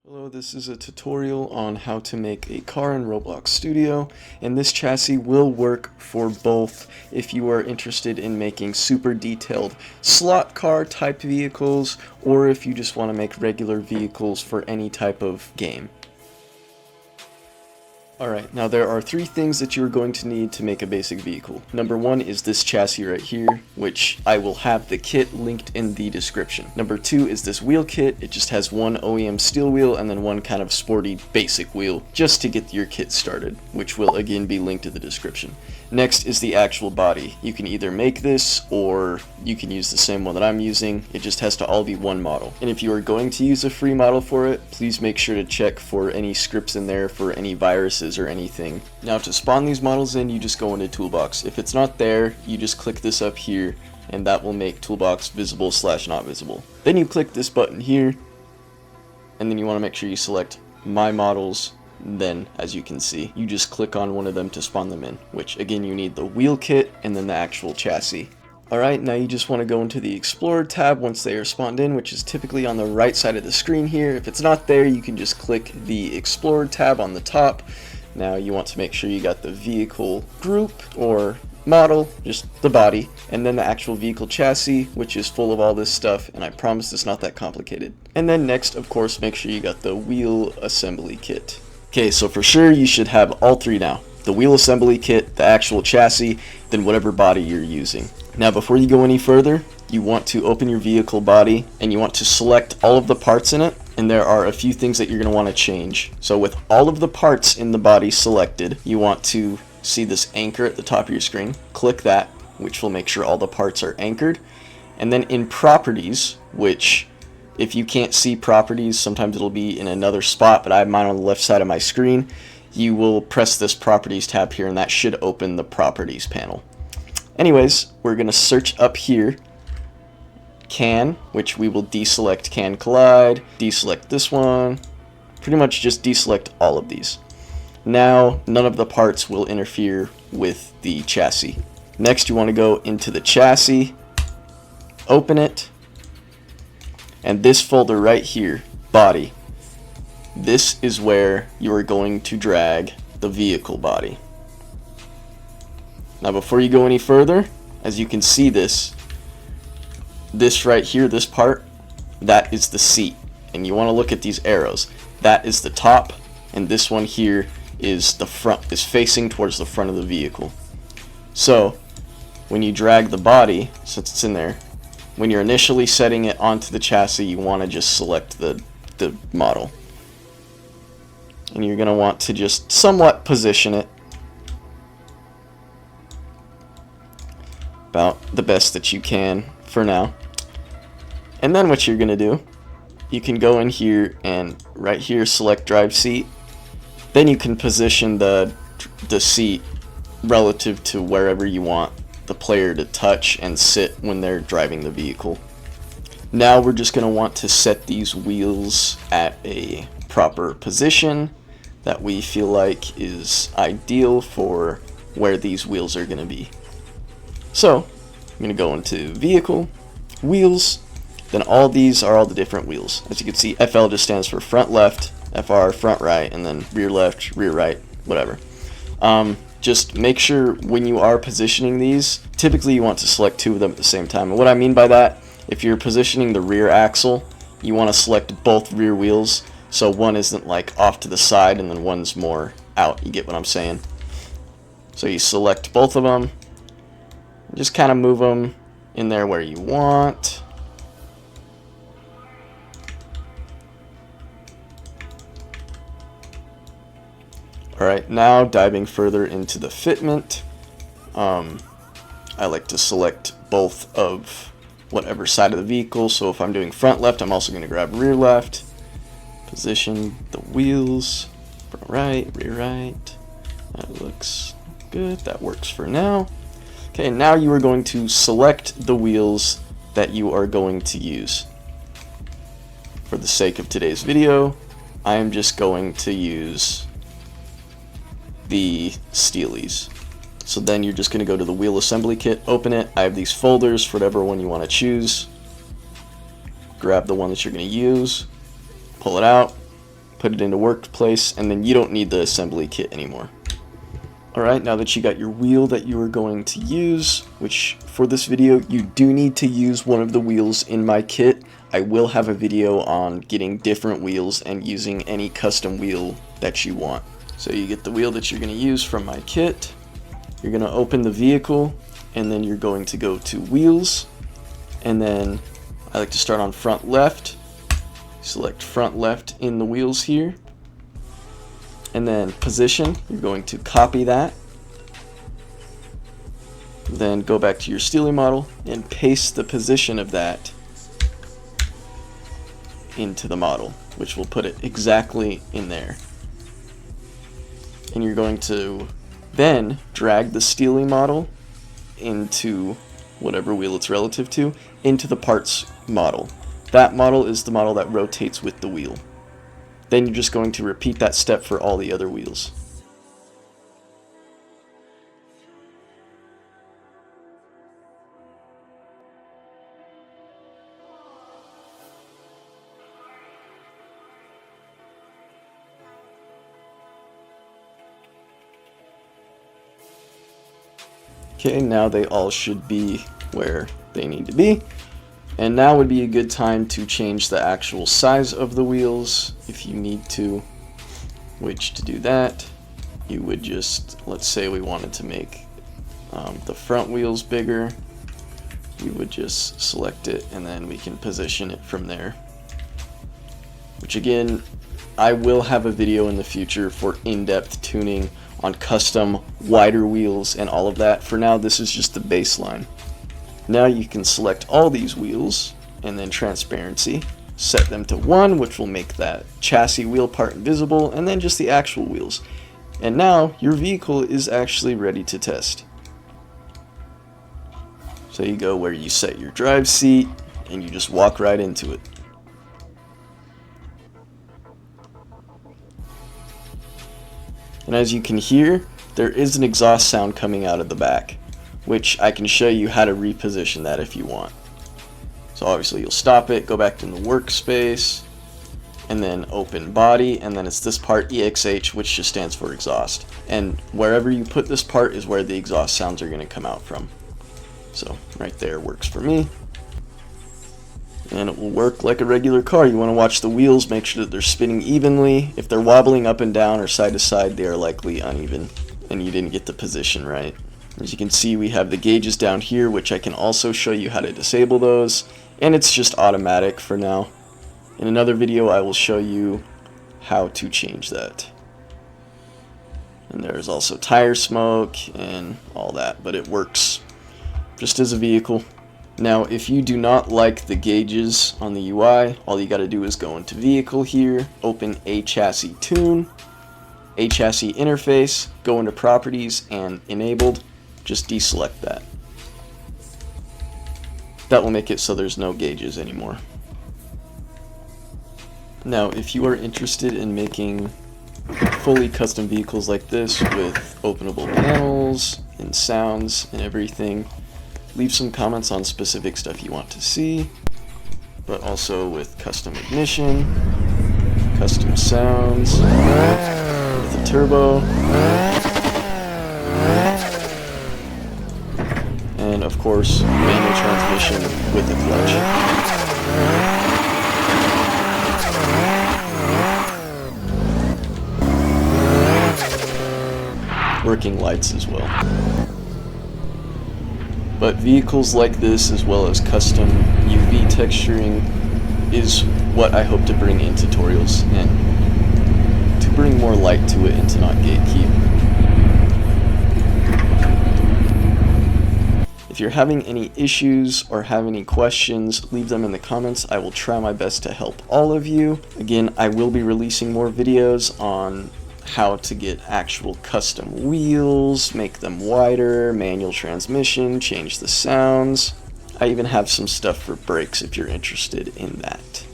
Hello, this is a tutorial on how to make a car in Roblox Studio, and this chassis will work for both if you are interested in making super detailed slot car type vehicles, or if you just want to make regular vehicles for any type of game. Alright, now there are three things that you're going to need to make a basic vehicle. Number one is this chassis right here, which I will have the kit linked in the description. Number two is this wheel kit. It just has one OEM steel wheel and then one kind of sporty basic wheel just to get your kit started, which will again be linked in the description. Next is the actual body. You can either make this or you can use the same one that I'm using. It just has to all be one model. And if you are going to use a free model for it, please make sure to check for any scripts in there for any viruses or anything. Now to spawn these models in, you just go into Toolbox. If it's not there, you just click this up here and that will make Toolbox visible / not visible. Then you click this button here and then you want to make sure you select My Models. Then, as you can see, you just click on one of them to spawn them in, which again you need the wheel kit and then the actual chassis. Alright, now you just want to go into the Explorer tab once they are spawned in, which is typically on the right side of the screen here. If it's not there, you can just click the Explorer tab on the top. Now you want to make sure you got the vehicle group or model, just the body, and then the actual vehicle chassis, which is full of all this stuff, and I promise it's not that complicated. And then next, of course, make sure you got the wheel assembly kit. Okay, so for sure you should have all three now. The wheel assembly kit, the actual chassis, then whatever body you're using. Now before you go any further, you want to open your vehicle body and you want to select all of the parts in it, and there are a few things that you're going to want to change. So with all of the parts in the body selected, you want to see this anchor at the top of your screen. Click that, which will make sure all the parts are anchored. And then in properties, which if you can't see properties, sometimes it'll be in another spot, but I have mine on the left side of my screen. You will press this properties tab here and that should open the properties panel. Anyways, we're going to search up here can, which we will deselect can collide, deselect this one, pretty much just deselect all of these. Now none of the parts will interfere with the chassis. Next you want to go into the chassis, open it, and this folder right here, body, this is where you are going to drag the vehicle body. Now before you go any further, as you can see this right here, this part, that is the seat. And you want to look at these arrows. That is the top, and this one here is the front, is facing towards the front of the vehicle. So when you drag the body, since it's in there, when you're initially setting it onto the chassis, you want to just select the model. And you're going to want to just somewhat position it about the best that you can for now. And then what you're going to do, you can go in here and right here select drive seat. Then you can position the seat relative to wherever you want the player to touch and sit when they're driving the vehicle. Now we're just going to want to set these wheels at a proper position that we feel like is ideal for where these wheels are going to be. So I'm going to go into vehicle, wheels, then all these are all the different wheels. As you can see, FL just stands for front left, FR front right, and then rear left, rear right, whatever. Just make sure when you are positioning these, typically you want to select two of them at the same time. And what I mean by that, if you're positioning the rear axle, you want to select both rear wheels so one isn't like off to the side and then one's more out. You get what I'm saying? So you select both of them, just kind of move them in there where you want. Alright, now diving further into the fitment, I like to select both of whatever side of the vehicle. So if I'm doing front left, I'm also going to grab rear left, position the wheels, front right, rear right. That looks good, that works for now. Okay, now you are going to select the wheels that you are going to use. For the sake of today's video, I am just going to use the Steelies. So then you're just going to go to the wheel assembly kit, open it. I have these folders for whatever one you want to choose. Grab the one that you're going to use, pull it out, put it into workplace, and then you don't need the assembly kit anymore. Alright, now that you got your wheel that you are going to use, which for this video you do need to use one of the wheels in my kit. I will have a video on getting different wheels and using any custom wheel that you want. So you get the wheel that you're going to use from my kit, you're going to open the vehicle, and then you're going to go to wheels, and then I like to start on front left, select front left in the wheels here, and then position, you're going to copy that, then go back to your Steely model and paste the position of that into the model, which will put it exactly in there. And you're going to then drag the Steely model into whatever wheel it's relative to, into the parts model. That model is the model that rotates with the wheel. Then you're just going to repeat that step for all the other wheels. Okay, now they all should be where they need to be. And now would be a good time to change the actual size of the wheels if you need to, which to do that, you would just, let's say we wanted to make the front wheels bigger, you would just select it and then we can position it from there. Which again, I will have a video in the future for in-depth tuning on custom wider wheels and all of that. For now, this is just the baseline. Now you can select all these wheels and then transparency, set them to 1, which will make that chassis wheel part invisible, and then just the actual wheels. And now your vehicle is actually ready to test. So you go where you set your drive seat and you just walk right into it. And as you can hear, there is an exhaust sound coming out of the back, which I can show you how to reposition that if you want. So obviously you'll stop it, go back in the workspace, and then open body, and then it's this part EXH, which just stands for exhaust. And wherever you put this part is where the exhaust sounds are going to come out from. So right there works for me. And it will work like a regular car. You want to watch the wheels, make sure that they're spinning evenly. If they're wobbling up and down or side to side, they are likely uneven and you didn't get the position right. As you can see, we have the gauges down here, which I can also show you how to disable those, and it's just automatic for now. In another video I will show you how to change that. And there's also tire smoke and all that, but it works just as a vehicle. Now if you do not like the gauges on the UI, all you gotta do is go into vehicle here, open a chassis tune, a chassis interface, go into properties and enabled. Just deselect that. That will make it so there's no gauges anymore. Now, if you are interested in making fully custom vehicles like this with openable panels and sounds and everything, leave some comments on specific stuff you want to see, but also with custom ignition, custom sounds, with a turbo, and of course manual transmission with a clutch. Working lights as well. But vehicles like this, as well as custom UV texturing, is what I hope to bring in tutorials and to bring more light to it and to not gatekeep. If you're having any issues or have any questions, leave them in the comments. I will try my best to help all of you. Again, I will be releasing more videos on how to get actual custom wheels, make them wider, manual transmission, change the sounds. I even have some stuff for brakes if you're interested in that.